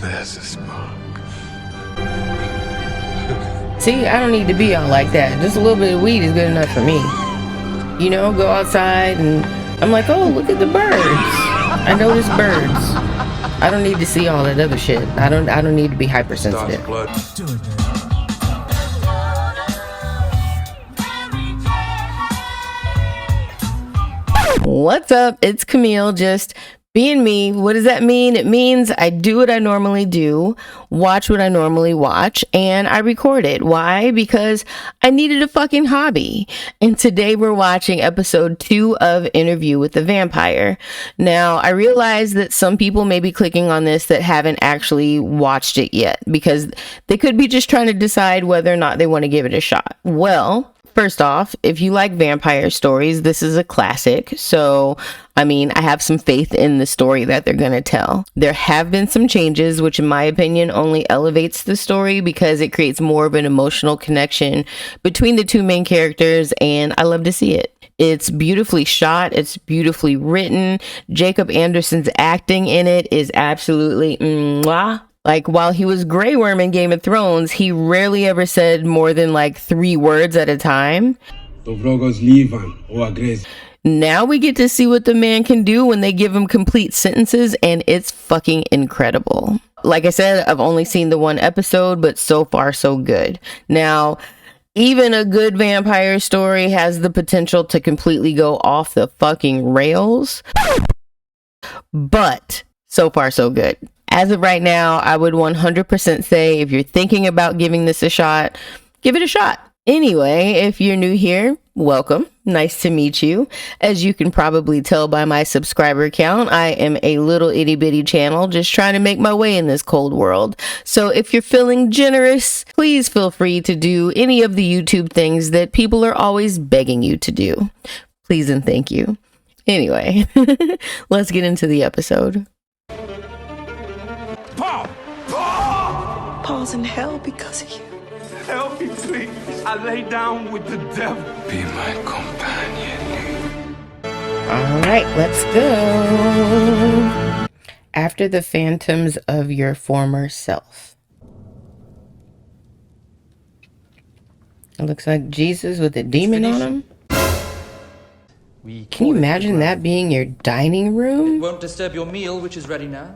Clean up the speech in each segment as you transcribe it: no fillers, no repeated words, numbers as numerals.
There's a spark. See, I don't need to be all like that. Just a little bit of weed is good enough for me. You know, go outside and I'm like, oh, look at the birds. I notice birds. I don't need to see all that other shit. I don't need to be hypersensitive. What's up? It's Camille, just being me. What does that mean? It means I do what I normally do, watch what I normally watch, and I record it. Why? Because I needed a fucking hobby. And today we're watching episode 2 of Interview with the Vampire. Now, I realize that some people may be clicking on this that haven't actually watched it yet, because they could be just trying to decide whether or not they want to give it a shot. Well, first off, if you like vampire stories, this is a classic. So, I mean, I have some faith in the story that they're going to tell. There have been some changes, which in my opinion only elevates the story because it creates more of an emotional connection between the two main characters, and I love to see it. It's beautifully shot. It's beautifully written. Jacob Anderson's acting in it is absolutely mwah. Like, while he was Grey Worm in Game of Thrones, he rarely ever said more than like 3 words at a time. Now we get to see what the man can do when they give him complete sentences, and it's fucking incredible. Like I said, I've only seen the 1 episode, but so far so good. Now, even a good vampire story has the potential to completely go off the fucking rails. But so far so good. As of right now, I would 100% say if you're thinking about giving this a shot, give it a shot. Anyway, if you're new here, welcome. Nice to meet you. As you can probably tell by my subscriber count, I am a little itty bitty channel just trying to make my way in this cold world. So if you're feeling generous, please feel free to do any of the YouTube things that people are always begging you to do. Please and thank you. Anyway, let's get into the episode. Paul's in hell because of you. Help me, please. I lay down with the devil. Be my companion. All right, let's go. After the phantoms of your former self. It looks like Jesus with a demon on him. Can you imagine that being your dining room? It won't disturb your meal, which is ready now.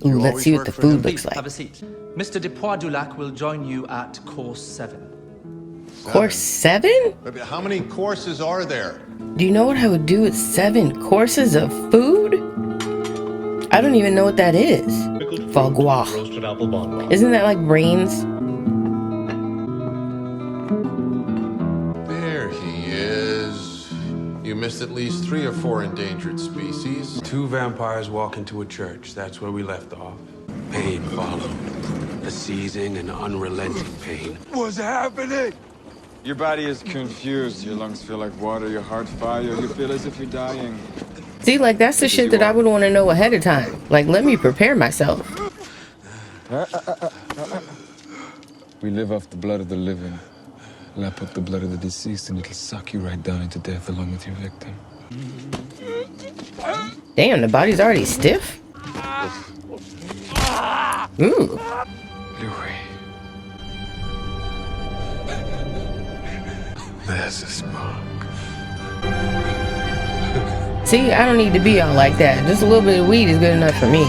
Ooh, let's see what the food looks like. Have a seat. Mr. de Poisdulac will join you at course 7. Course 7? How many courses are there? Do you know what I would do with 7 courses of food? I don't even know what that is. Foie gras. Isn't that like brains? There he is. You missed at least 3 or 4 endangered species. 2 vampires walk into a church. That's where we left off. Pain followed. A seizing and unrelenting pain. What's happening? Your body is confused. Your lungs feel like water, your heart fire. You feel as if you're dying. See, like, that's the shit that I would want to know ahead of time. Like, let me prepare myself. We live off the blood of the living. Lap up the blood of the deceased and it'll suck you right down into death along with your victim. Damn, the body's already stiff? Ooh. Louis. There's a spark. See, I don't need to be all like that. Just a little bit of weed is good enough for me.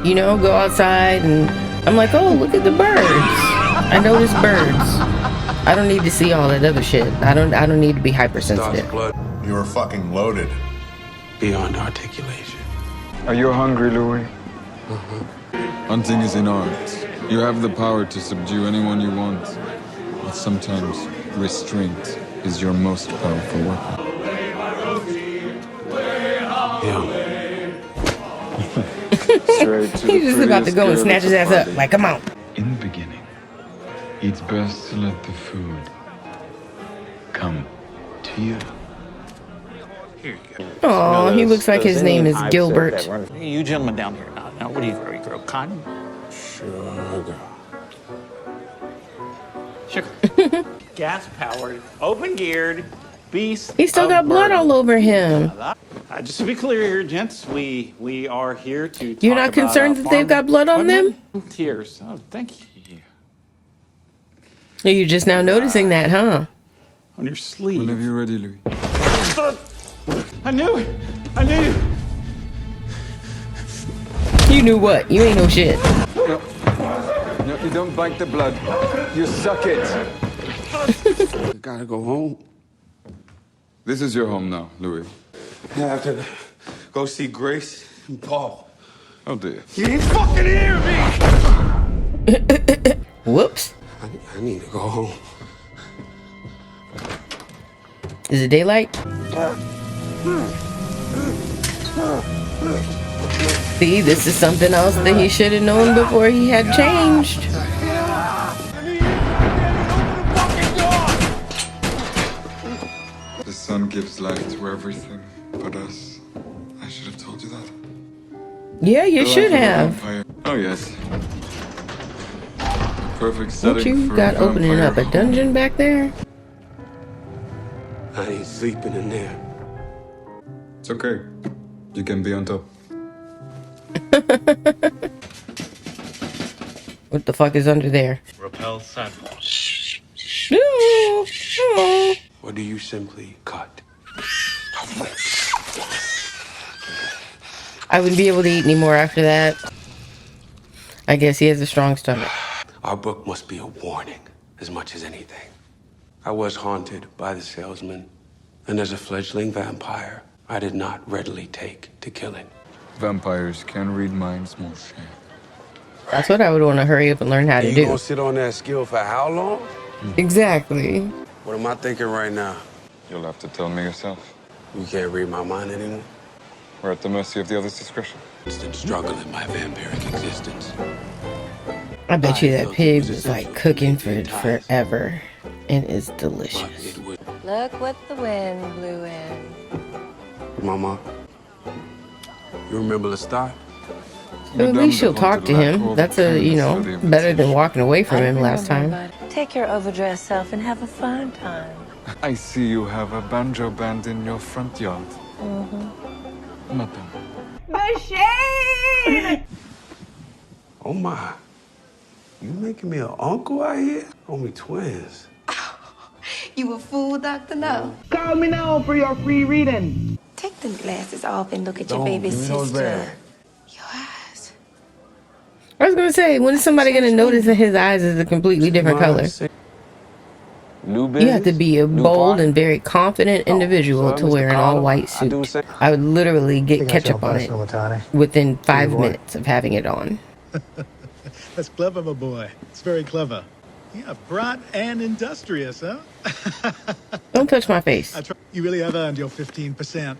You know, go outside and I'm like, oh, look at the birds. I notice birds. I don't need to see all that other shit. I don't need to be hypersensitive. You were fucking loaded. Beyond articulation. Are you hungry, Louis? Hunting is an art. You have the power to subdue anyone you want. But sometimes restraint is your most powerful weapon. He's just about to go and snatch his ass up. Like, come on. In the beginning, it's best to let the food come to you. Oh, he looks like his name is Gilbert. Hey, you gentlemen down here. Now what do you grow? You grow cotton? Sugar. Gas-powered, open-geared, beast. He still got blood all over him. Just to be clear here, gents, we are here to talk You're not about, concerned that they've got farm blood on them? equipment. Tears. Oh, thank you. You're just now noticing that, huh? On your sleeve. Whenever you're ready, Louis. I knew it. I knew it. You knew what? You ain't no shit. No, you don't bite the blood. You suck it. I gotta go home. This is your home now, Louis. I have to go see Grace and Paul. Oh dear. You ain't fucking hear me! Whoops. I need to go home. Is it daylight? See, this is something else that he should have known before he had changed. The sun gives light to everything but us. I should have told you that. Yeah, you The should life of a have. vampire. Oh yes. Perfect setting What you for got a opening up a vampire dungeon back there? I ain't sleeping in there. home. It's okay. You can be on top. What the fuck is under there? Repel sun. No. No. Or do you simply cut? I wouldn't be able to eat anymore after that. I guess he has a strong stomach. Our book must be a warning as much as anything. I was haunted by the salesman, and as a fledgling vampire, I did not readily take to killing. Vampires can read minds, mon cher. That's what I would want to hurry up and learn how to You do. gonna sit on that skill for how long? Exactly. What am I thinking right now? You'll have to tell me yourself. You can't read my mind anymore. We're at the mercy of the other's discretion. Constant struggle in my vampiric existence. I bet you that felt it pig was was like essential to cooking keep for me in ties. forever and is But delicious. it would. Look what the wind blew in. Mama, you remember the start? So at least she'll talk to him. That's better than walking away from him last time. Take your overdressed self and have a fun time. I see you have a banjo band in your front yard. Madame. Oh my. You making me an uncle out here? Only twins. You a fool, Dr. No. Call me now for your free reading. Take them glasses off and look at your Don't baby give me those sister. back. Your eyes. I was gonna say, when is somebody gonna notice that his eyes is a completely different color? You have to be a bold and very confident individual to wear an all-white suit. I would literally get ketchup on it within 5 minutes of having it on. That's clever, my boy. It's very clever. Yeah, bright and industrious, huh? Don't touch my face. You really have earned your 15%.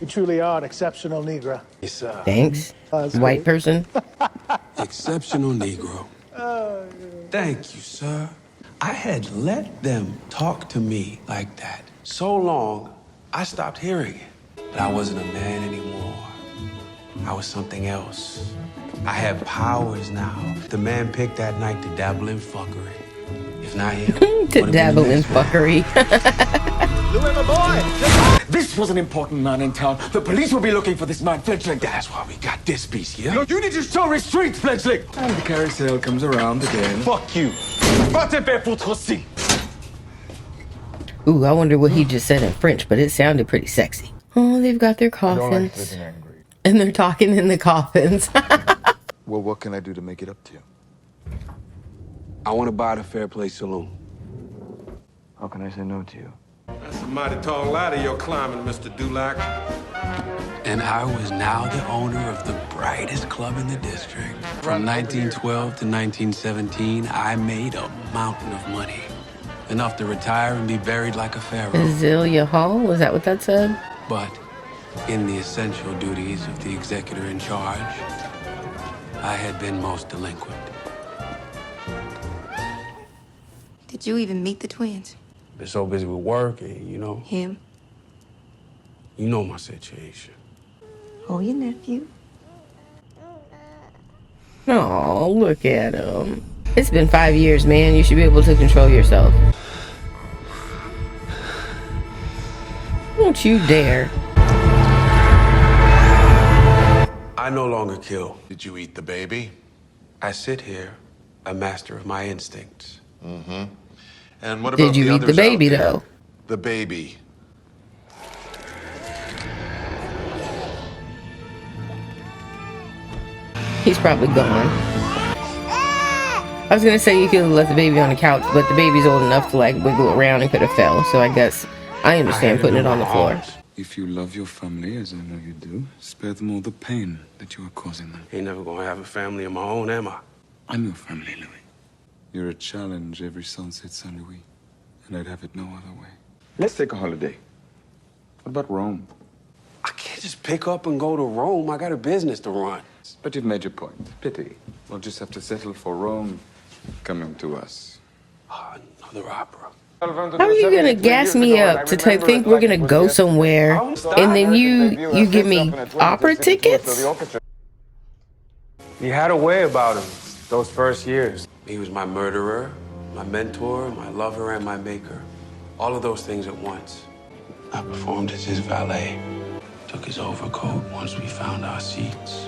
You truly are an exceptional Negro. Yes, sir. Thanks, white person. Exceptional Negro. Thank you, sir. I had let them talk to me like that so long, I stopped hearing it. But I wasn't a man anymore. I was something else. I had powers now. The man picked that night to dabble in fuckery. If not him, To dabble in fuckery. Louis, my boy! This was an important man in town. The police will be looking for this man, Fledgling. That's why we got this piece here. You need to show restraint, Fledgling. And the carousel comes around again. Fuck you. Va te faire foutre aussi. Ooh, I wonder what he just said in French, but it sounded pretty sexy. Oh, they've got their coffins. And they're talking in the coffins. Well, what can I do to make it up to you? I want to buy the Fair Play Saloon. How can I say no to you? That's a mighty tall ladder you're climbing, Mr. Dulac. And I was now the owner of the brightest club in the district. From 1912 to 1917, I made a mountain of money. Enough to retire and be buried like a pharaoh. Azalea Hall? Was that what that said? But in the essential duties of the executor in charge, I had been most delinquent. Did you even meet the twins? Been so busy with work and, Him? you know my situation. Oh, your nephew? Oh, look at him. It's been 5 years, man. You should be able to control yourself. Don't you dare. I no longer kill. Did you eat the baby? I sit here, a master of my instincts. Mm-hmm. And what about Did you the eat the others baby, out there? though? The baby. He's probably gone. I was gonna say you could have left the baby on the couch, but the baby's old enough to like wiggle around and could have fell. So I guess I understand putting it on the floor. If you love your family, as I know you do, spare them all the pain that you are causing them. Ain't never gonna have a family of my own, am I? I'm your family, Louis. You're a challenge every sunset, Saint Louis, and I'd have it no other way. Let's take a holiday. What about Rome? I can't just pick up and go to Rome. I got a business to run. But you've made your point. Pity. We'll just have to settle for Rome coming to us. Another opera. How are you gonna gas me up to think we're gonna go somewhere, and then you give me opera tickets? He had a way about him those first years. He was my murderer, my mentor, my lover, and my maker. All of those things at once. I performed as his valet, took his overcoat once we found our seats,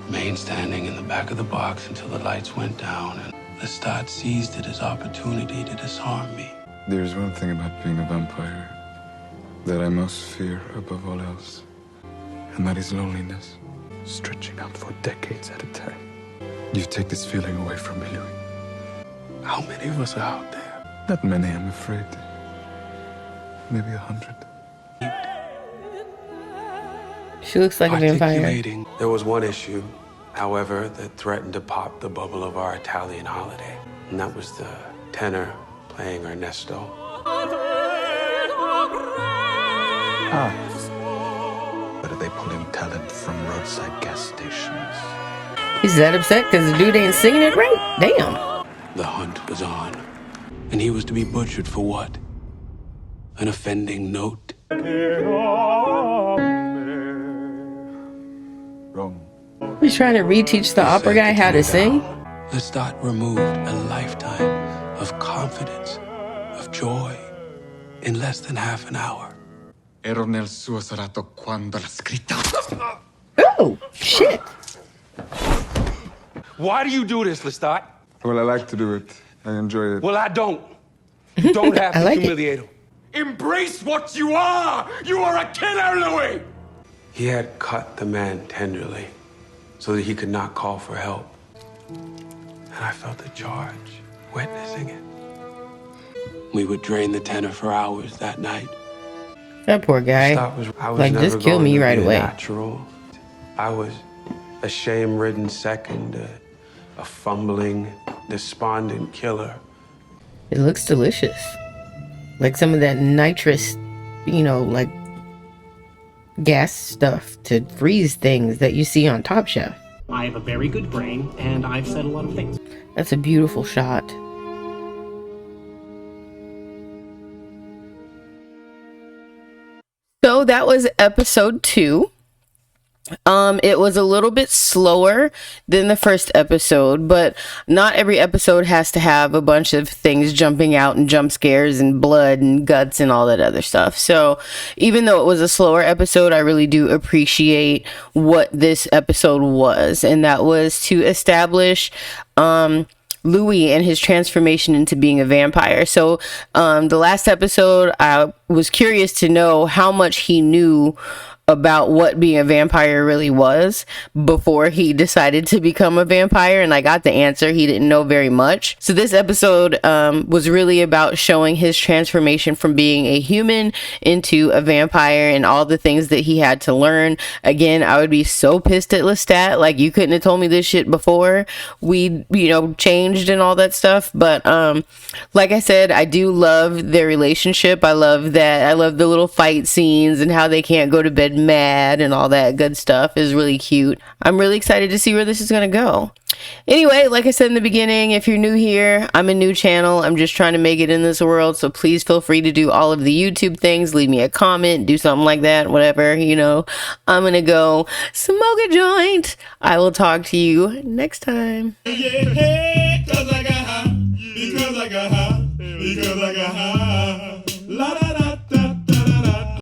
remained standing in the back of the box until the lights went down, and Lestat seized it as opportunity to disarm me. There's one thing about being a vampire that I most fear above all else, and that is loneliness, stretching out for decades at a time. You take this feeling away from me, Louis. How many of us are out there? Not many, I'm afraid. Maybe 100. She looks like a vampire. Articulating. There was one issue, however, that threatened to pop the bubble of our Italian holiday, and that was the tenor playing Ernesto. But are they pulling talent from roadside gas stations? He's that upset because the dude ain't singing it right? Damn. The hunt was on, and he was to be butchered for what? An offending note? Wrong. He's trying to reteach the opera guy how to sing? Lestat removed a lifetime of confidence, of joy, in less than half an hour. Ero nel suo serato quando l'ha scritta. Oh, shit. Why do you do this, Lestat? Well, I like to do it. I enjoy it. Well, I don't. You don't have to I like humiliate him. Embrace what you are! You are a killer, Louis! He had cut the man tenderly so that he could not call for help. And I felt a charge witnessing it. We would drain the tenor for hours that night. That poor guy. I was Like, never just kill going me to right be a away. Natural. I was a shame-ridden second, a fumbling, despondent killer. It looks delicious. Like some of that nitrous, like gas stuff to freeze things that you see on Top Chef. I have a very good brain, and I've said a lot of things. That's a beautiful shot. So that was episode 2. It was a little bit slower than the first episode, but not every episode has to have a bunch of things jumping out and jump scares and blood and guts and all that other stuff. So even though it was a slower episode, I really do appreciate what this episode was, and that was to establish Louis and his transformation into being a vampire. So the last episode, I was curious to know how much he knew about what being a vampire really was before he decided to become a vampire, and I got the answer. He didn't know very much. So this episode was really about showing his transformation from being a human into a vampire and all the things that he had to learn. Again, I would be so pissed at Lestat, like, you couldn't have told me this shit before we changed and all that stuff. But like I said, I do love their relationship. I love the little fight scenes and how they can't go to bed mad and all that good stuff is really cute. I'm really excited to see where this is going to go. Anyway, like I said in the beginning, if you're new here, I'm a new channel. I'm just trying to make it in this world. So please feel free to do all of the YouTube things. Leave me a comment, do something like that, whatever, I'm going to go smoke a joint. I will talk to you next time. Because I got high.